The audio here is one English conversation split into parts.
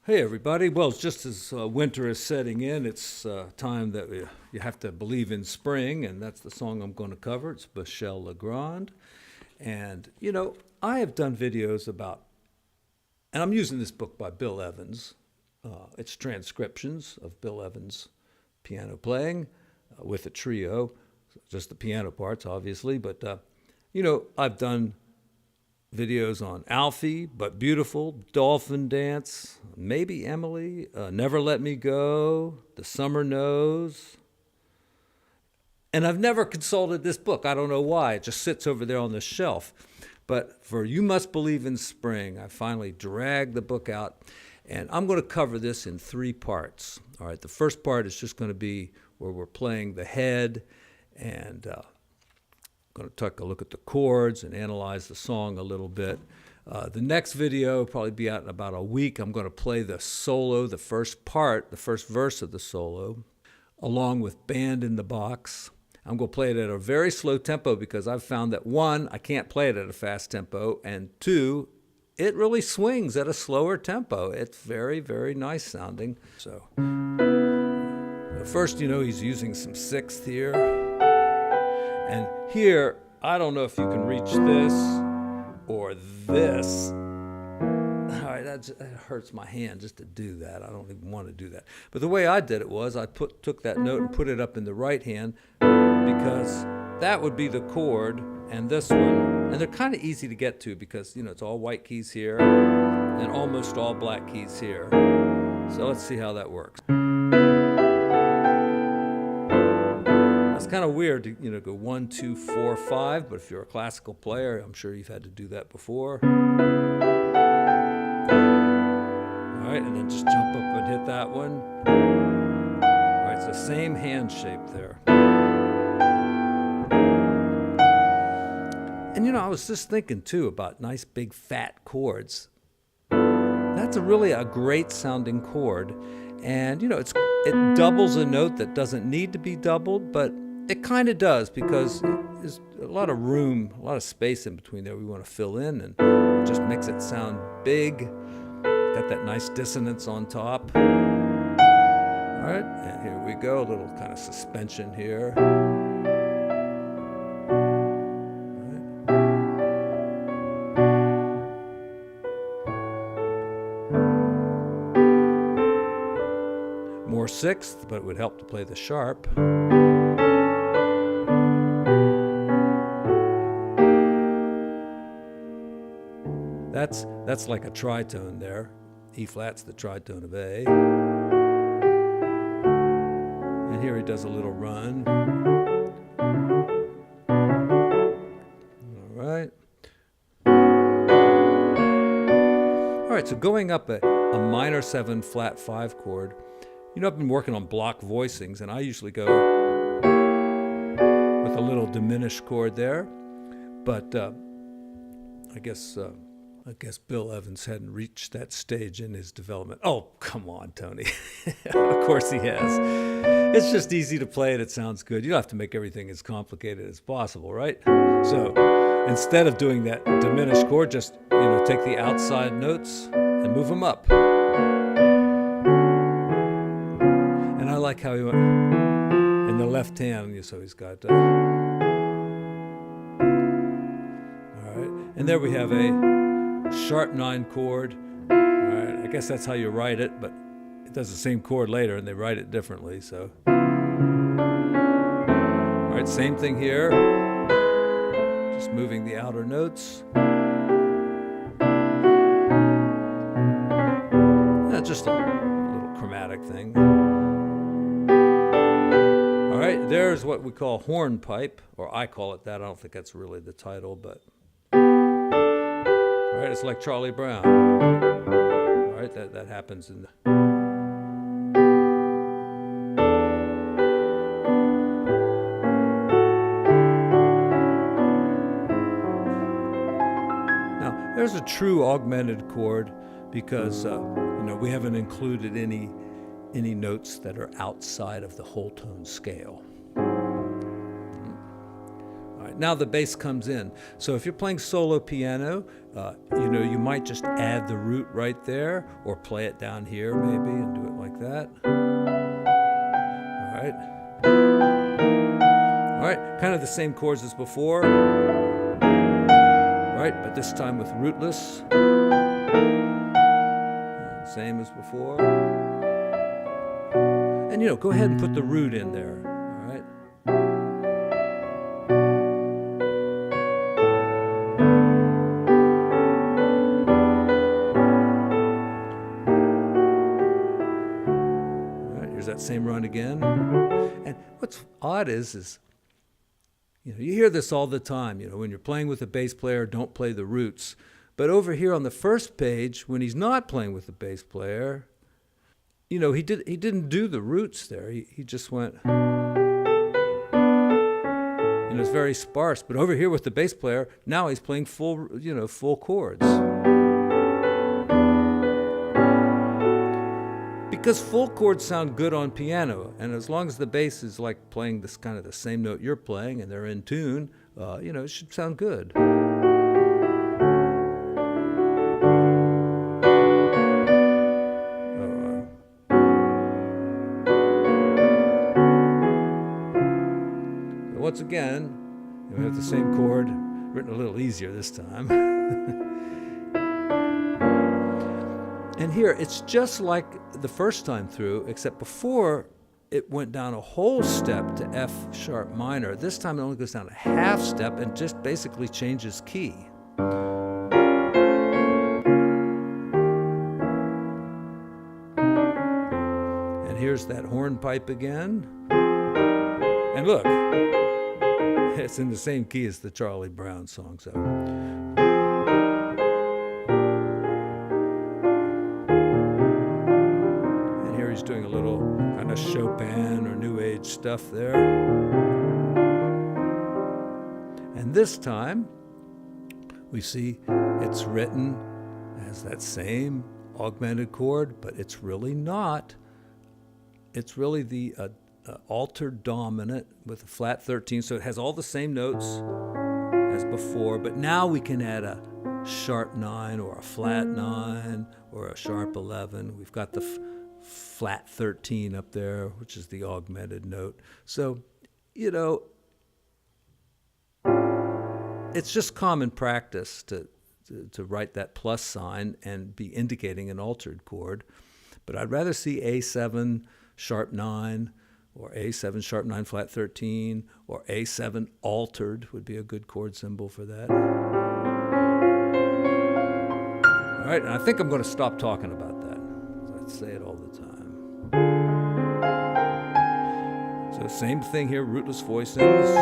Hey everybody. Well, it's just as winter is setting in, it's time that you have to believe in spring, and that's the song I'm going to cover. It's Michel Legrand. And, I have done videos about, and I'm using this book by Bill Evans. It's transcriptions of Bill Evans' piano playing with a trio, just the piano parts, obviously. But, I've done videos on Alfie, But Beautiful, Dolphin Dance, Maybe Emily, Never Let Me Go, The Summer Knows. And I've never consulted this book. I don't know why. It just sits over there on the shelf. But for You Must Believe in Spring, I finally dragged the book out. And I'm going to cover this in 3 parts. All right, the first part is just going to be where we're playing the head and going to take a look at the chords and analyze the song a little bit. The next video will probably be out in about a week. I'm going to play the solo, the first part, the first verse of the solo, along with Band in the Box. I'm going to play it at a very slow tempo because I've found that 1, I can't play it at a fast tempo, and 2, it really swings at a slower tempo. It's very, very nice sounding. So first, he's using some 6th here. And here, I don't know if you can reach this or this. All right, that hurts my hand just to do that. I don't even want to do that. But the way I did it was I took that note and put it up in the right hand because that would be the chord and this one. And they're kind of easy to get to because, it's all white keys here and almost all black keys here. So let's see how that works. It's kind of weird to go 1, 2, 4, 5, but if you're a classical player, I'm sure you've had to do that before. All right, and then just jump up and hit that one. All right, it's the same hand shape there. And I was just thinking too about nice big fat chords. That's really a great sounding chord. And it doubles a note that doesn't need to be doubled, but it kind of does because there's a lot of room, a lot of space in between there we want to fill in, and it just makes it sound big. Got that nice dissonance on top. All right, and here we go, a little kind of suspension here. More 6th, but it would help to play the sharp. That's like a tritone there. E flat's the tritone of A. And here he does a little run. All right. All right, so going up a minor 7 flat 5 chord, I've been working on block voicings, and I usually go with a little diminished chord there. But I guess Bill Evans hadn't reached that stage in his development. Oh, come on, Tony. Of course he has. It's just easy to play and it sounds good. You don't have to make everything as complicated as possible, right? So instead of doing that diminished chord, just take the outside notes and move them up. And I like how he went in the left hand, so he's got... all right, and there we have a sharp 9 chord. All right, I guess that's how you write it, but it does the same chord later, and they write it differently, so... All right, same thing here. Just moving the outer notes. Just a little chromatic thing. All right, there's what we call hornpipe, or I call it that. I don't think that's really the title, but... All right, it's like Charlie Brown. All right, that happens in the... Now, there's a true augmented chord because... we haven't included any notes that are outside of the whole tone scale. All right, Now the bass comes in. So if you're playing solo piano, you might just add the root right there, or play it down here maybe and do it like that. All right. All right, kind of the same chords as before. Right, but this time with rootless. And same as before. And go ahead and put the root in there. All right. All right, here's that same run again. And what's odd is you hear this all the time. When you're playing with a bass player, don't play the roots. But over here on the first page, when he's not playing with the bass player, he didn't do the roots there. He just went. It's very sparse. But over here with the bass player, now he's playing full chords. Because full chords sound good on piano, and as long as the bass is like playing this kind of the same note you're playing, and they're in tune, it should sound good. So once again, we have the same chord, written a little easier this time. And here, it's just like the first time through, except before it went down a whole step to F sharp minor. This time it only goes down a half step and just basically changes key. And here's that hornpipe again. And look, it's in the same key as the Charlie Brown song. So. He's doing a little kind of Chopin or New Age stuff there. And this time, we see it's written as that same augmented chord, but it's really not. It's really the altered dominant with a flat 13, so it has all the same notes as before, but now we can add a sharp 9 or a flat 9 or a sharp 11. We've got the flat 13 up there, which is the augmented note. So, it's just common practice to write that plus sign and be indicating an altered chord. But I'd rather see A7 sharp 9 or A7 sharp 9 flat 13 or A7 altered would be a good chord symbol for that. All right, and I think I'm going to stop talking about that. I say it all the time. So same thing here, rootless voicings.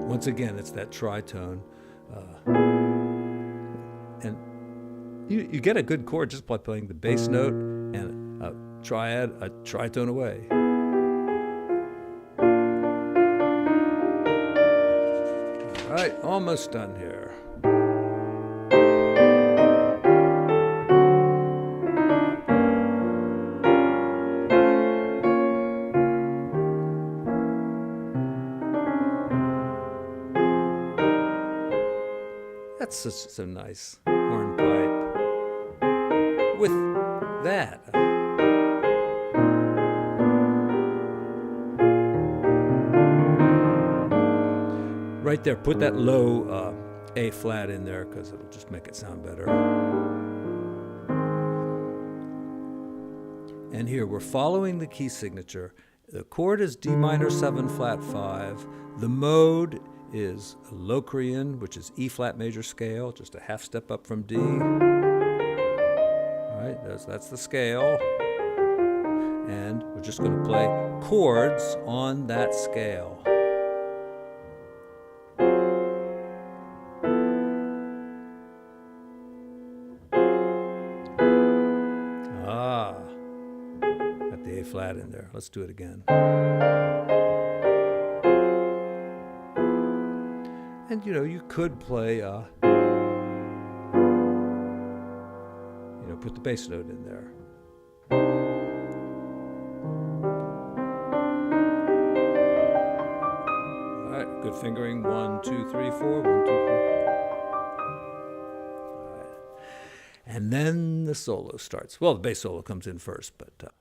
Once again, it's that tritone. And you get a good chord just by playing the bass note and a triad, a tritone away. All right, almost done here. That's such a nice hornpipe. With that. Right there, put that low A flat in there because it'll just make it sound better. And here, we're following the key signature. The chord is D minor 7 flat 5. The mode is Locrian, which is E flat major scale, just a half step up from D. All right, that's the scale. And we're just going to play chords on that scale. Got the A flat in there. Let's do it again. And you could play, put the bass note in there. All right, good fingering. 1, 2, 3, 4. 1, 2, 3. All right. And then the solo starts. Well, the bass solo comes in first, but